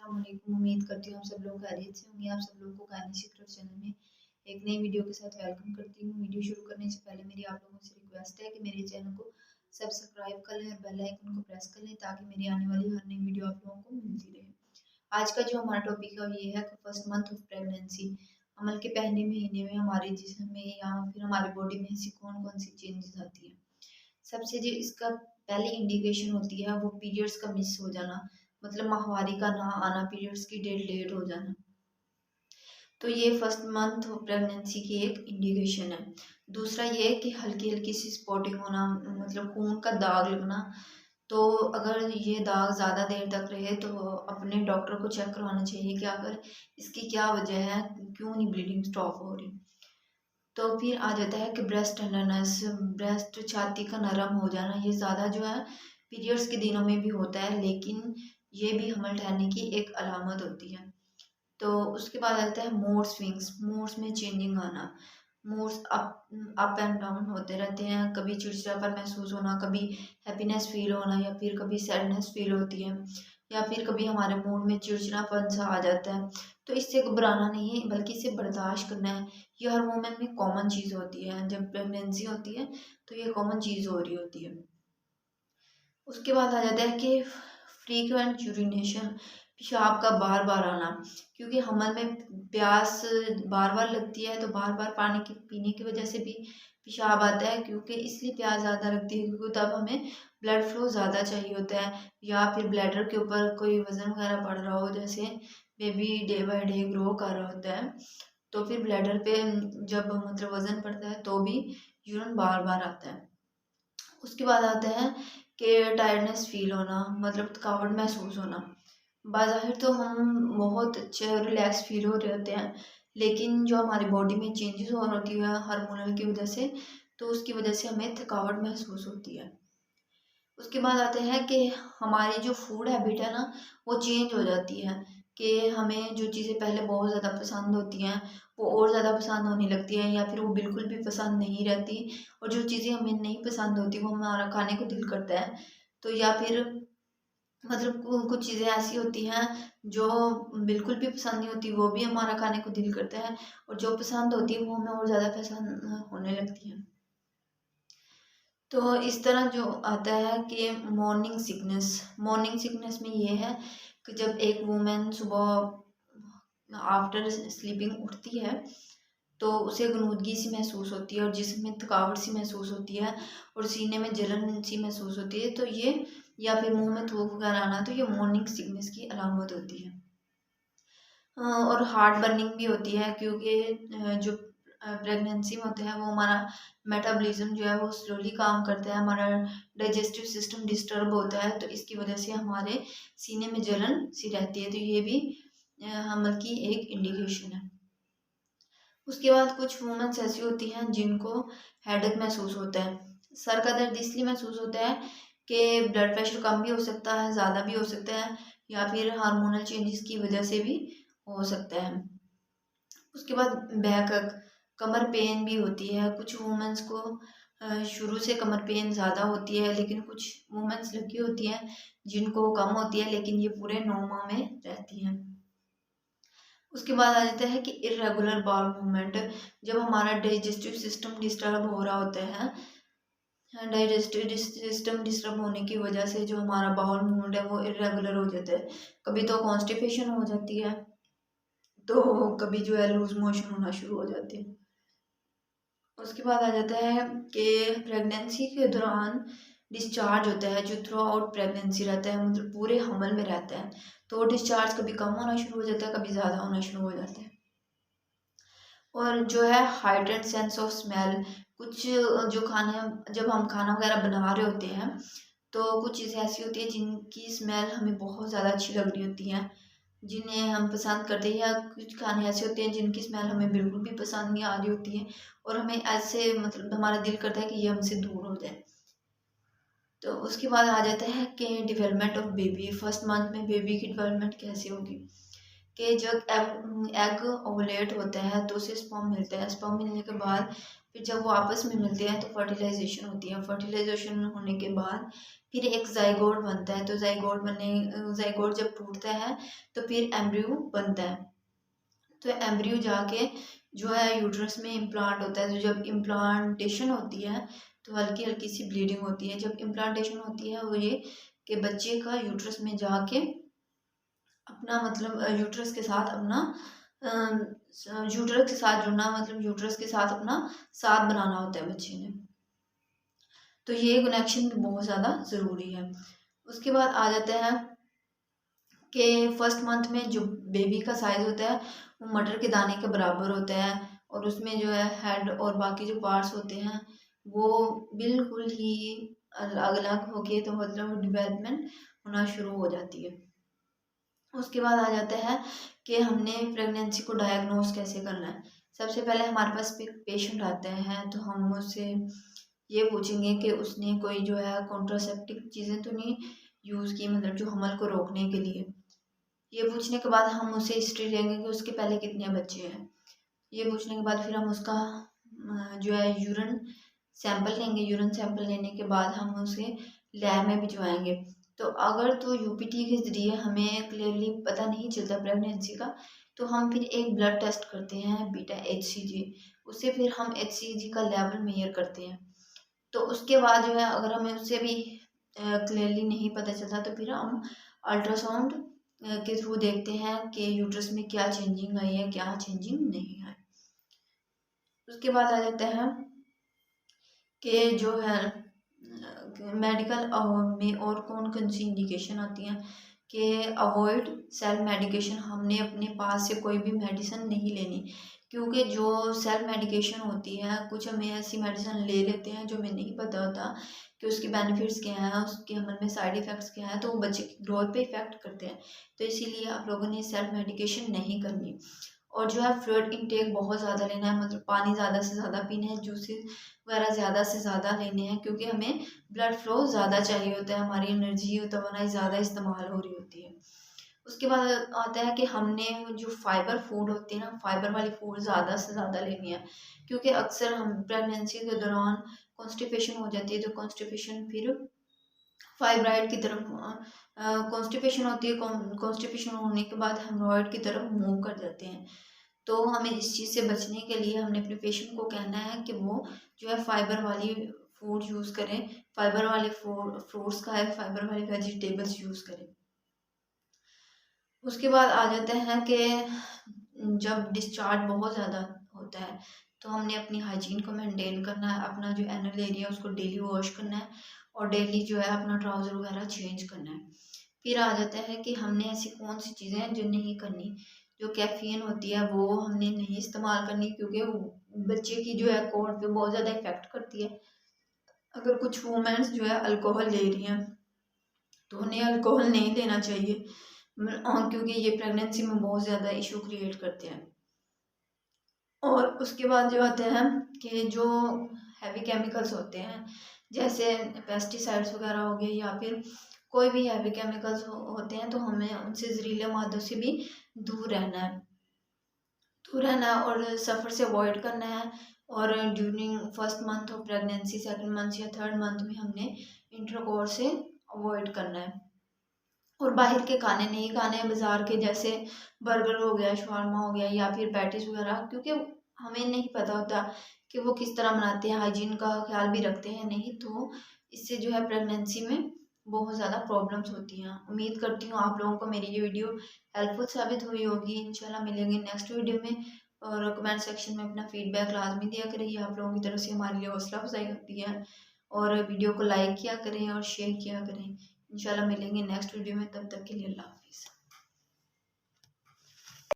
अस्सलामुअलैकुम। उम्मीद करती हूँ आप सब लोग खैरियत से होंगे। आप सब लोगों को गानी सीक्रेट चैनल में एक नई वीडियो के साथ वेलकम करती हूँ। वीडियो शुरू करने से पहले मेरी आप लोगों से रिक्वेस्ट है कि मेरे चैनल को सब्सक्राइब कर लें और बेल आइकन को प्रेस कर लें ताकि मेरी आने वाली हर नई वीडियो आप लोगों को मिलती रहे। आज का जो हमारा टॉपिक है वो ये है कि फर्स्ट मंथ ऑफ प्रेगनेंसी, अमल के पहले महीने में हमारे जिस्म में या फिर हमारी बॉडी में ऐसी कौन कौन सी चेंजेस आती है। सबसे जो इसका पहली इंडिकेशन होती है वो पीरियड्स का मिस हो जाना, मतलब माहवारी का ना आना, पीरियड्स की डेट लेट हो जाना। तो ये फर्स्ट मंथ ऑफ प्रेगनेंसी की एक इंडिकेशन है। दूसरा ये है कि हल्की हल्की सी स्पॉटिंग होना, मतलब खून का दाग लगना। तो अगर ये दाग ज़्यादा देर तक रहे तो अपने डॉक्टर को चेक करवाना चाहिए कि अगर इसकी क्या वजह है, क्यों नहीं ब्लीडिंग स्टॉप हो रही। तो फिर आ जाता है कि ब्रेस्ट टेंडरनेस, ब्रेस्ट छाती का नरम हो जाना। ये ज़्यादा जो है पीरियड्स के दिनों में भी होता है, लेकिन ये भी हमल ठहरने की एक अलामत होती है। तो उसके बाद आता है मूड स्विंग्स, मूड्स में चेंजिंग आना। मूड्स अप एंड डाउन होते रहते हैं। कभी चिड़चिड़ापन महसूस होना, कभी हैप्पीनेस फील होना, या फिर कभी सैडनेस फील होती है, या फिर कभी हमारे मूड में चिड़चिड़ापन सा आ जाता है। तो इससे घबराना नहीं है बल्कि इसे बर्दाश्त करना है। ये हर वुमेन में कॉमन चीज़ होती है। जब प्रेगनेंसी होती है तो ये कॉमन चीज़ हो रही होती है। उसके बाद आ जाता है कि फ्रीक्वेंट यूरिनेशन, पेशाब का बार बार आना। क्योंकि हमल में प्यास बार बार लगती है तो बार बार पानी की पीने की वजह से भी पेशाब आता है। क्योंकि इसलिए प्यास ज़्यादा लगती है क्योंकि तब हमें ब्लड फ्लो ज़्यादा चाहिए होता है, या फिर ब्लैडर के ऊपर कोई वज़न वगैरह बढ़ रहा हो, जैसे baby day by day grow कर रहा होता है तो फिर ब्लैडर पे जब मतलब वज़न बढ़ता है तो भी यूरिन बार बार आता है। उसके बाद आता है कि टायर्डनेस फील होना, मतलब थकावट महसूस होना। बाज़ाहिर तो हम बहुत अच्छे और रिलैक्स फील हो रहे होते हैं, लेकिन जो हमारी बॉडी में चेंजेस हो रही होती है हार्मोनल की वजह से, तो उसकी वजह से हमें थकावट महसूस होती है। उसके बाद आते हैं कि हमारी जो फूड हैबिट है ना वो चेंज हो जाती है। कि हमें जो चीज़ें पहले बहुत ज़्यादा पसंद होती हैं वो और ज़्यादा पसंद होने लगती हैं, या फिर वो बिल्कुल भी पसंद नहीं रहती। और जो चीज़ें हमें नहीं पसंद होती वो हमारा खाने को दिल करता है। तो या फिर मतलब कुछ चीज़ें ऐसी होती हैं जो बिल्कुल भी पसंद नहीं होती वो भी हमारा खाने को दिल करता है, और जो पसंद होती है वो हमें और ज़्यादा पसंद होने लगती है। तो इस तरह जो आता है कि मॉर्निंग सिकनेस, मॉर्निंग सिकनेस में ये है कि जब एक वुमेन सुबह आफ्टर स्लीपिंग उठती है तो उसे गनूदगी सी महसूस होती है और जिस्म में थकावट सी महसूस होती है और सीने में जलन सी महसूस होती है। तो ये, या फिर मुंह में थूक वगैरह आना, तो ये मॉर्निंग सिकनेस की अलामत होती है। और हार्ट बर्निंग भी होती है क्योंकि जो प्रेगनेंसी में होता है वो हमारा मेटाबॉलिज्म जो है वो स्लोली काम करता है, हमारा डाइजेस्टिव सिस्टम डिस्टर्ब होता है, तो इसकी वजह से हमारे सीने में जलन सी रहती है। तो ये भी हमल की एक इंडिकेशन है। उसके बाद कुछ वुमेन्स ऐसी होती हैं जिनको हेडेक महसूस होता है। सर का दर्द इसलिए महसूस होता है कि ब्लड प्रेशर कम भी हो सकता है, ज़्यादा भी हो सकता है, या फिर हार्मोनल चेंजेस की वजह से भी हो सकता है। उसके बाद बैक, कमर पेन भी होती है। कुछ वुमेन्स को शुरू से कमर पेन ज़्यादा होती है, लेकिन कुछ वुमेन्स लकी होती हैं जिनको कम होती है, लेकिन ये पूरे 9 माह में रहती हैं। उसके बाद आ जाता है कि इरेगुलर बाउल मूवमेंट, जब हमारा डाइजेस्टिव सिस्टम डिस्टर्ब हो रहा होता है। डाइजेस्टिव सिस्टम डिस्टर्ब होने की वजह से जो हमारा बाउल मूवमेंट है वो इरेगुलर हो जाता है। कभी तो कॉन्स्टिपेशन हो जाती है, तो कभी जो है लूज मोशन होना शुरू हो जाते हैं। उसके बाद आ जाता है कि प्रेगनेंसी के दौरान डिस्चार्ज होता है जो थ्रू आउट प्रेगनेंसी रहता है, मतलब पूरे हमल में रहता है। तो डिस्चार्ज कभी कम होना शुरू हो जाता है, कभी ज़्यादा होना शुरू हो जाता है। और जो है हाइटेंड सेंस ऑफ स्मेल, कुछ जो खाने, जब हम खाना वगैरह बना रहे होते हैं तो कुछ चीज़ें ऐसी होती हैं जिनकी स्मेल हमें बहुत ज़्यादा अच्छी लग रही होती हैं, जिन्हें हम पसंद करते हैं। या कुछ खाने ऐसे होते हैं जिनकी स्मेल हमें बिल्कुल भी पसंद नहीं आ रही होती है और हमें ऐसे मतलब हमारा दिल करता है कि ये हमसे दूर हो जाए। तो उसके बाद आ जाता है कि development of baby, first month में बेबी की डेवलपमेंट कैसे होगी। कि जब एग ओवुलेट होता है तो उसे स्पर्म मिलता है। स्पर्म मिलने के बाद फिर जब वो आपस में मिलते हैं तो फर्टिलाइजेशन होती है। फर्टिलाइजेशन होने के बाद फिर एक जाइगोट बनता है। तो जाइगोट जब टूटता है तो फिर एम्ब्रियो बनता है। तो एम्ब्रियो जाके जो है यूट्रस में इम्प्लांट होता है। तो जब इम्प्लांटेशन होती है तो हल्की हल्की सी ब्लीडिंग होती है। जब इम्प्लांटेशन होती है वो ये कि बच्चे का यूट्रस में जाके अपना मतलब यूट्रस के साथ अपना यूट्रस के साथ जुड़ना, मतलब यूट्रस के साथ अपना साथ बनाना होता है बच्चे ने। तो ये कनेक्शन भी बहुत ज़्यादा ज़रूरी है। उसके बाद आ जाता है कि फर्स्ट मंथ में जो बेबी का साइज़ होता है वो मटर के दाने के बराबर होता है, और उसमें जो है हेड और बाकी जो पार्ट्स होते हैं वो बिल्कुल ही अलग अलग होके तो मतलब डेवलपमेंट होना शुरू हो जाती है। उसके बाद आ जाता है कि हमने प्रेगनेंसी को डायग्नोस कैसे करना है। सबसे पहले हमारे पास पेशेंट आते हैं तो हम उससे ये पूछेंगे कि उसने कोई जो है कॉन्ट्रासेप्टिव चीज़ें तो नहीं यूज़ की, मतलब जो हमल को रोकने के लिए। ये पूछने के बाद हम उससे हिस्ट्री लेंगे कि उसके पहले कितने बच्चे हैं। ये पूछने के बाद फिर हम उसका जो है यूरिन सैंपल लेंगे। यूरिन सैंपल लेने के बाद हम उसे लैब में भिजवाएंगे। तो अगर तो यूपीटी के ज़रिए हमें क्लियरली पता नहीं चलता प्रेगनेंसी का, तो हम फिर एक ब्लड टेस्ट करते हैं बीटा HCG। उससे फिर हम HCG का लेवल मेजर करते हैं। तो उसके बाद जो है अगर हमें उससे भी क्लियरली नहीं पता चलता तो फिर हम अल्ट्रासाउंड के थ्रू देखते हैं कि यूट्रस में क्या चेंजिंग आई है, क्या चेंजिंग नहीं आई। उसके बाद आ जाता है कि जो है मेडिकल में और कौन कौन सी इंडिकेशन आती हैं कि अवॉइड सेल्फ मेडिकेशन। हमने अपने पास से कोई भी मेडिसिन नहीं लेनी, क्योंकि जो सेल्फ मेडिकेशन होती है कुछ हमें ऐसी मेडिसिन ले लेते हैं जो हमें नहीं पता होता कि उसके बेनिफिट्स क्या हैं, उसके हमल में साइड इफ़ेक्ट्स क्या हैं, तो वो बच्चे की ग्रोथ पे इफ़ेक्ट करते हैं। तो इसीलिए आप लोगों ने सेल्फ मेडिकेशन नहीं करनी। और जो है फ्लूइड इनटेक बहुत ज़्यादा लेना है, मतलब पानी ज़्यादा से ज़्यादा पीना है, जूसेस वगैरह ज़्यादा से ज़्यादा लेने हैं, क्योंकि हमें ब्लड फ्लो ज़्यादा चाहिए होता है, हमारी एनर्जी तवानाई ज़्यादा इस्तेमाल हो रही होती है। उसके बाद आता है कि हमने जो फाइबर फूड होती है ना, फाइबर वाली फूड ज़्यादा से ज़्यादा लेनी है, क्योंकि अक्सर हम प्रेगनेंसी के दौरान कॉन्स्टिपेशन हो जाती है। तो कॉन्स्टिपेशन फिर फाइब्राइड की तरफ कॉन्स्टिपेशन होती है। कॉन्स्टिपेशन होने के बाद हेमोरॉइड की तरफ मूव कर जाते हैं। तो हमें इस चीज़ से बचने के लिए हमने अपने पेशेंट को कहना है कि वो जो है फाइबर वाली फूड यूज़ करें, फाइबर वाले फ्रूट्स खाएं, फाइबर वाली वेजिटेबल्स यूज़ करें। उसके बाद आ जाते हैं कि जब डिस्चार्ज बहुत ज़्यादा होता है तो हमने अपनी हाइजीन को मेंटेन करना है, अपना जो एनल एरिया उसको डेली वॉश करना है, और डेली जो है अपना ट्राउज़र वगैरह चेंज करना है। फिर आ जाता है कि हमने ऐसी कौन सी चीज़ें हैं जो नहीं करनी। जो कैफ़ीन होती है वो हमने नहीं इस्तेमाल करनी, क्योंकि वो बच्चे की जो है कोट पे बहुत ज़्यादा इफ़ेक्ट करती है। अगर कुछ वुमेन्स जो है अल्कोहल ले रही हैं तो उन्हें अल्कोहल नहीं लेना चाहिए, क्योंकि ये प्रेगनेंसी में बहुत ज़्यादा इशू क्रिएट करते हैं। और उसके बाद जो आते हैं कि जो हैवी केमिकल्स होते हैं जैसे पेस्टिसाइड्स वगैरह हो गए या फिर कोई भी हैवी केमिकल्स होते हैं, तो हमें उनसे जहरीले मादों से भी दूर रहना है। दूर रहना है और सफ़र से अवॉइड करना है। और during first month of pregnancy, second month या थर्ड मंथ में हमने इंटरकोर्स से अवॉइड करना है। और बाहर के खाने नहीं खाने हैं बाज़ार के, जैसे बर्गर हो गया, शवारमा हो गया या फिर पैटीज़ वगैरह, क्योंकि हमें नहीं पता होता कि वो किस तरह बनाते हैं, हाइजीन का ख्याल भी रखते हैं नहीं। तो इससे जो है प्रेगनेंसी में बहुत ज़्यादा प्रॉब्लम्स होती हैं। उम्मीद करती हूँ आप लोगों को मेरी ये वीडियो हेल्पफुल साबित हुई होगी। इंशाल्लाह मिलेंगे नेक्स्ट वीडियो में। और कमेंट सेक्शन में अपना फीडबैक लाजमी दिया करिए, आप लोगों की तरफ से हमारे लिए हौसला अफजाई होती है। और वीडियो को लाइक किया करें और शेयर किया करें। इंशाल्लाह मिलेंगे नेक्स्ट वीडियो में, तब तक के लिए अल्लाह हाफिज़।